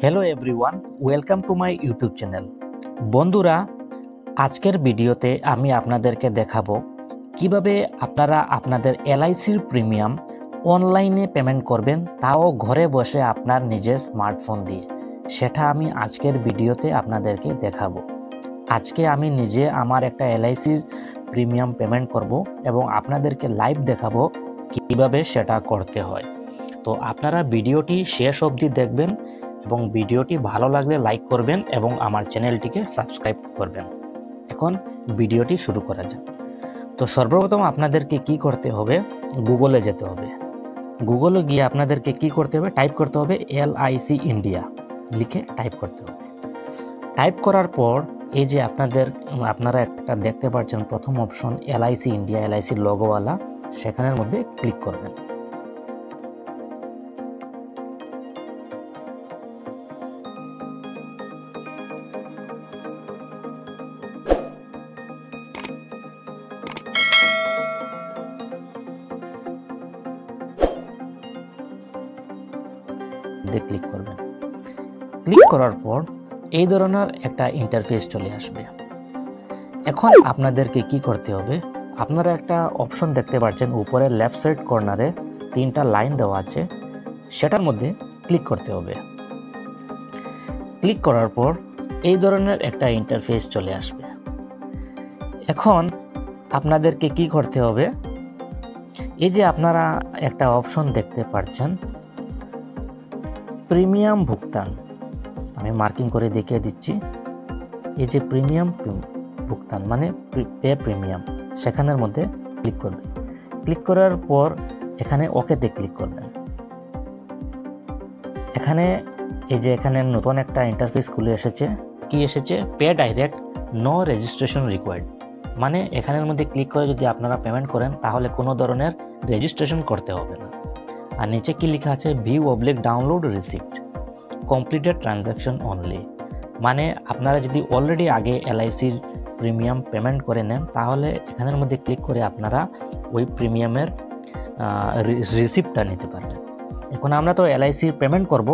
Hello everyone, welcome to my YouTube channel. বন্ধুরা, আজকের ভিডিওতে আমি আপনাদেরকে দেখাবো কিভাবে আপনারা আপনাদের এলআইসির প্রিমিয়াম অনলাইনে পেমেন্ট করবেন, তাও ঘরে বসে আপনার নিজের স্মার্টফোন দিয়ে। সেটা আমি আজকের ভিডিওতে আপনাদেরকে দেখাবো। আজকে আমি নিজে আমার একটা এলআইসির প্রিমিয়াম পেমেন্ট করব এবং আপনাদেরকে লাইভ দেখাবো কিভাবে সেটা করতে হয়। তো আপনারা ভিডিওটি শেষ অবধি দেখবেন এবং ভিডিওটি ভালো লাগলে লাইক করবেন এবং আমার চ্যানেলটিকে সাবস্ক্রাইব করবেন। এখন ভিডিওটি শুরু করা যাক। তো সর্বপ্রথম আপনাদেরকে কি করতে হবে, গুগলে যেতে হবে। গুগলে গিয়ে আপনাদেরকে কি করতে হবে, টাইপ করতে হবে এলআইসি ইন্ডিয়া লিখে টাইপ করতে হবে। টাইপ করার পর এই যে আপনারা একটা দেখতে পাচ্ছেন প্রথম অপশন এলআইসি ইন্ডিয়া, এলআইসি লোগোওয়ালা, সেখানের মধ্যে ক্লিক করবেন। ক্লিক করবেন। ক্লিক করার পর এই ধরনের একটা ইন্টারফেস চলে আসবে। এখন আপনাদেরকে কি করতে হবে, আপনারা একটা অপশন দেখতে পাচ্ছেন উপরে লেফট সাইড কর্নারে 3টা লাইন দেওয়া আছে, সেটার মধ্যে ক্লিক করতে হবে। ক্লিক করার পর এই ধরনের একটা ইন্টারফেস চলে আসবে। এখন আপনাদেরকে কি করতে হবে, এই যে আপনারা একটা অপশন দেখতে পাচ্ছেন প্রিমিয়াম ভুগতান, আমি মার্কিং করে দেখিয়ে দিচ্ছি। এই যে প্রিমিয়াম ভুগতান মানে পে প্রিমিয়াম, সেখানের মধ্যে ক্লিক করবেন। ক্লিক করার পর এখানে ওকেতে ক্লিক করবেন। এখানে এই যে এখানে নতুন একটা ইন্টারফেস খুলে এসেছে। কি এসেছে, pay direct, no registration required. মানে এখানের মধ্যে ক্লিক করে যদি আপনারা পেমেন্ট করেন তাহলে কোনো ধরনের রেজিস্ট্রেশন করতে হবে না। আর নিচে কি লেখা আছে, ভিউ/ডাউনলোড রিসিপ্ট, কমপ্লিটেড ট্রানজ্যাকশন অনলি। মানে আপনারা যদি অলরেডি আগে এলআইসির প্রিমিয়াম পেমেন্ট করে নেন তাহলে এখানের মধ্যে ক্লিক করে আপনারা ওই প্রিমিয়ামের রিসিপ্টটা নিতে পারবেন। এখন আমরা তো এলআইসির পেমেন্ট করব,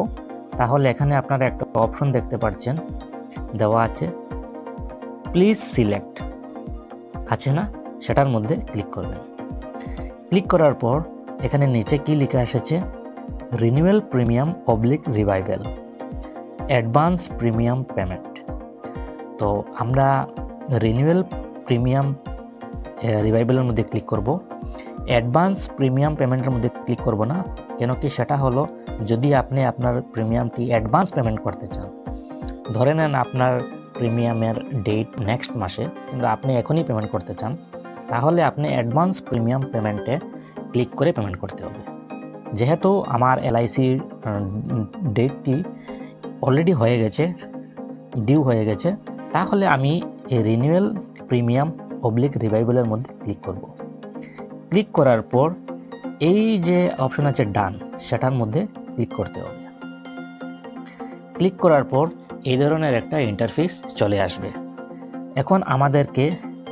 তাহলে এখানে আপনারা একটা অপশন দেখতে পাচ্ছেন দেওয়া আছে, প্লিজ সিলেক্ট আছে না, সেটার মধ্যে ক্লিক করবেন। ক্লিক করার পর এখানে নিচে কি লেখা এসেছে, রিনিউয়াল প্রিমিয়াম/রিভাইভাল, অ্যাডভান্স প্রিমিয়াম পেমেন্ট। তো আমরা রিনিউয়াল প্রিমিয়াম রিভাইভালের মধ্যে ক্লিক করব। অ্যাডভান্স প্রিমিয়াম পেমেন্টের মধ্যে ক্লিক করব না, কেন কি সেটা হলো যদি আপনি আপনার প্রিমিয়ামটি অ্যাডভান্স পেমেন্ট করতে চান, ধরে নেন আপনার প্রিমিয়ামের ডেট নেক্সট মাসে কিন্তু আপনি এখনই পেমেন্ট করতে চান, তাহলে আপনি অ্যাডভান্স প্রিমিয়াম পেমেন্টে ক্লিক করে পেমেন্ট করতে হবে। যেহেতু আমার এলআইসির ডেটটি অলরেডি হয়ে গেছে, ডিউ হয়ে গেছে, তাহলে আমি এই রিনিউয়াল প্রিমিয়াম/রিভাইভালের মধ্যে ক্লিক করব। ক্লিক করার পর এই যে অপশন আছে ডান, সেটার মধ্যে ক্লিক করতে হবে। ক্লিক করার পর এই ধরনের একটা ইন্টারফেস চলে আসবে। এখন আমাদেরকে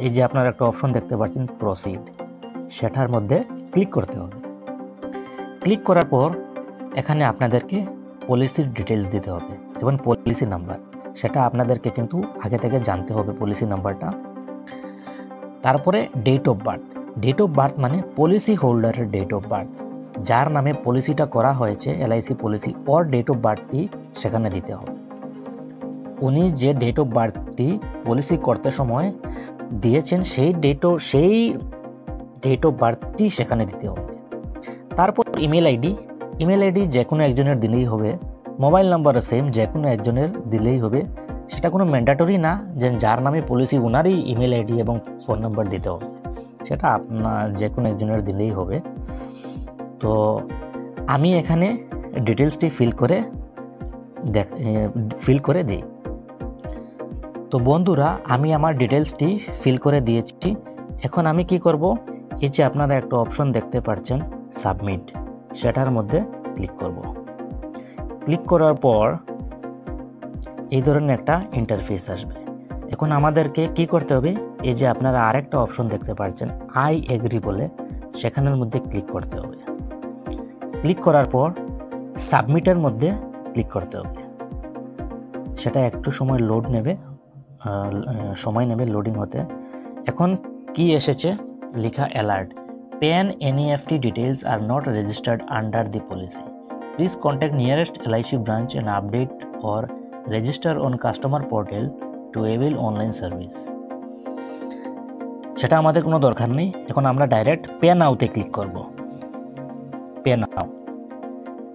এই যে আপনারা একটা অপশন দেখতে পাচ্ছেন প্রসিড, সেটার মধ্যে ক্লিক করতে হবে। ক্লিক করার পর এখানে আপনাদেরকে পলিসির ডিটেলস দিতে হবে, যেমন পলিসি নাম্বার, সেটা আপনাদেরকে কিন্তু আগে থেকে জানতে হবে পলিসি নাম্বারটা। তারপরে date of birth, date of birth মানে পলিসি হোল্ডারের ডেট অফ বার্থ, যার নামে পলিসিটা করা হয়েছে এলআইসি পলিসি, ওর ডেট অফ বার্থটি সেখানে দিতে হবে। উনি যে ডেট অফ বার্থটি পলিসি করতে সময় দিয়েছেন সেই ডেট অফ বার্থটি সেখানে দিতে হবে। তারপর ইমেল আইডি যে কোনো একজনের দিলেই হবে, মোবাইল নাম্বারও সেম, যে কোনো একজনের দিলেই হবে। সেটা কোনো ম্যান্ডেটরি না যে যার নামে পলিসি ওনারই ইমেল আইডি এবং ফোন নাম্বার দিতে হবে, সেটা আপনার যে কোনো একজনের দিলেই হবে। তো আমি এখানে ডিটেলসটি ফিল করে দিই। তো বন্ধুরা, আমি আমার ডিটেলসটি ফিল করে দিয়েছি। এখন আমি কি করব, এই যে আপনারা একটা অপশন দেখতে পাচ্ছেন সাবমিট, সেটার মধ্যে ক্লিক করব। ক্লিক করার পর এই ধরনের একটা ইন্টারফেস আসবে। এখন আমাদেরকে কি করতে হবে, এই যে আপনারা আরেকটা অপশন দেখতে পাচ্ছেন আই এগ্রি বলে, সেখানের মধ্যে ক্লিক করতে হবে। ক্লিক করার পর সাবমিটের মধ্যে ক্লিক করতে হবে। সেটা একটু সময় সময় নেবে লোডিং হতে। এখন কি এসেছে লেখা alert, PAN NEFT details are not registered under the policy. Please contact nearest LIC branch and update or register on customer portal to avail online service. সেটা আমাদের কোনো দরকার নেই। এখন আমরা ডাইরেক্ট পে নাওতে ক্লিক করব। পে নাও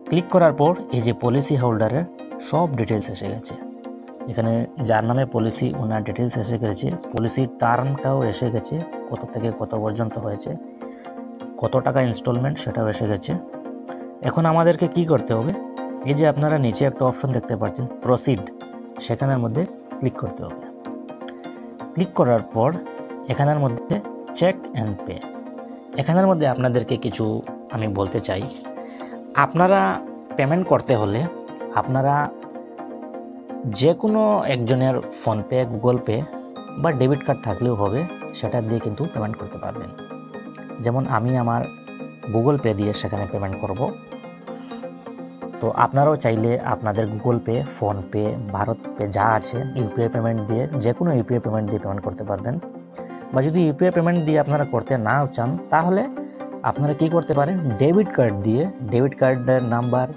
ক্লিক করার পর এই যে পলিসি হোল্ডারের সব ডিটেলস এসে গেছে। এখানে যার নামে পলিসি ওনার ডিটেলস এসে গেছে, পলিসির টার্মটাও এসে গেছে, কত থেকে কত পর্যন্ত হয়েছে, কত টাকা ইনস্টলমেন্ট সেটাও এসে গেছে। এখন আমাদেরকে কি করতে হবে, এই যে আপনারা নিচে একটা অপশন দেখতে পাচ্ছেন প্রসিড, সেখানের মধ্যে ক্লিক করতে হবে। ক্লিক করার পর এখানের মধ্যে চেক অ্যান্ড পে, এখানের মধ্যে আপনাদেরকে কিছু আমি বলতে চাই। আপনারা পেমেন্ট করতে হলে আপনারা যে কোনো একজনের ফোনপে, গুগল পে বা ডেবিট কার্ড থাকলেও হবে, সেটা দিয়ে কিন্তু পেমেন্ট করতে পারবেন। যেমন আমি আমার গুগল পে দিয়ে সেখানে পেমেন্ট করব। তো আপনারাও চাইলে আপনাদের Google pay, PhonePe, Bharat pay যা আছে ইউপিআই পেমেন্ট দিয়ে, যে কোনো ইউপিআই পেমেন্ট দিয়ে পেমেন্ট করতে পারবেন। বা যদি ইউপিআই পেমেন্ট দিয়ে আপনারা করতে নাও চান, তাহলে আপনারা কি করতে পারেন, ডেবিট কার্ড দিয়ে, ডেবিট কার্ডের নাম্বার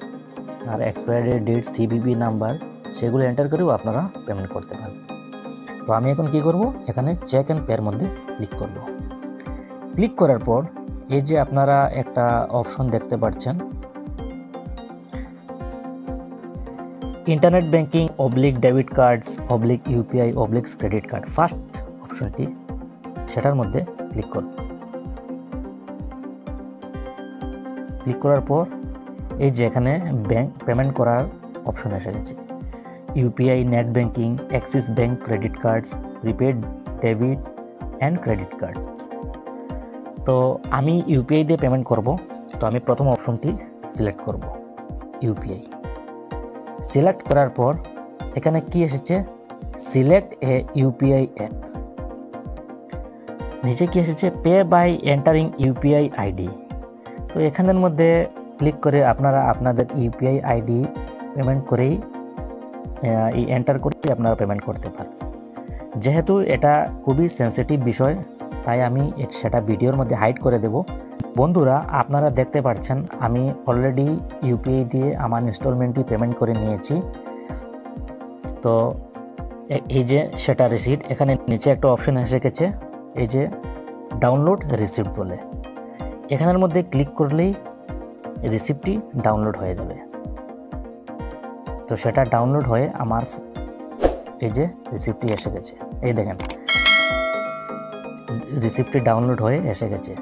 আর এক্সপায়ারি ডেট, সিভিভি নাম্বার, সেগুলো এন্টার করেও আপনারা পেমেন্ট করতে পারেন। তো আমি এখন কি করব, এখানে চেক অ্যান্ড পের মধ্যে ক্লিক করব। ক্লিক করার পর এই যে আপনারা একটা অপশন দেখতে পাচ্ছেন, internet banking / debit cards / UPI / credit card, first অপশনটি, সেটার মধ্যে ক্লিক করব। ক্লিক করার পর এই যে এখানে ব্যাংক পেমেন্ট করার অপশন এসে গেছে, UPI, net banking, Axis bank credit cards, prepaid debit and credit cards. তো আমি ইউপিআই দিয়ে পেমেন্ট করব। তো আমি প্রথম অপশনটি সিলেক্ট করব, ইউপিআই। সিলেক্ট করার পর এখানে কি এসেছে, সিলেক্ট এ ইউপিআই অ্যাপ। নিচে কি এসেছে, pay by entering UPI ID. তো এখানের মধ্যে ক্লিক করে আপনারা আপনাদের ইউপিআই আইডি পেমেন্ট করেই এন্টার করে আপনারা পেমেন্ট করতে পারবেন। যেহেতু এটা খুবই সেন্সিটিভ বিষয়, তাই আমি সেটা ভিডিওর মধ্যে হাইড করে দেব। বন্ধুরা, আপনারা দেখতে পাচ্ছেন আমি অলরেডি ইউপিআই দিয়ে আমার ইনস্টলমেন্টটি পেমেন্ট করে নিয়েছি। তো এই যে সেটা রিসিপ্ট, এখানে নিচে একটা অপশন এসে গেছে, এই যে ডাউনলোড রিসিপ্ট বলে, এখানের মধ্যে ক্লিক করলেই রিসিপ্টটি ডাউনলোড হয়ে যাবে। তো সেটা ডাউনলোড হয়ে আমার এই যে রিসিপ্টটি এসে গেছে, এই দেখেন রিসিপ্টটি ডাউনলোড হয়ে এসে গেছে।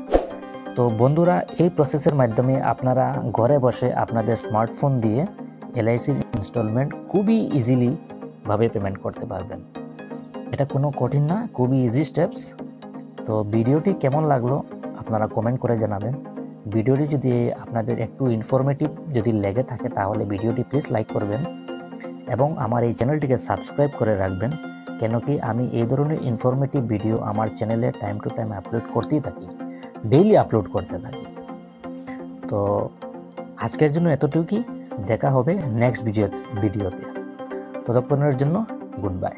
তো বন্ধুরা, এই প্রসেসের মাধ্যমে আপনারা ঘরে বসে আপনাদের স্মার্টফোন দিয়ে এলআইসির ইনস্টলমেন্ট খুবই ইজিলি ভাবে পেমেন্ট করতে পারবেন। এটা কোনো কঠিন না, খুবই ইজি স্টেপস। তো ভিডিওটি কেমন লাগলো আপনারা কমেন্ট করে জানাবেন। ভিডিওটি যদি আপনাদের একটু ইনফরমেটিভ যদি লেগে থাকে, তাহলে ভিডিওটি প্লিজ লাইক করবেন এবং আমার এই চ্যানেলটিকে সাবস্ক্রাইব করে রাখবেন, কেন কি আমি এই ধরনের ইনফরমেটিভ ভিডিও আমার চ্যানেলে টাইম টু টাইম আপলোড করতেই থাকি, ডেইলি আপলোড করতে থাকি। তো আজকের জন্য এতটুকুই, দেখা হবে নেক্সট ভিডিওতে। ততক্ষণের জন্য গুড বাই।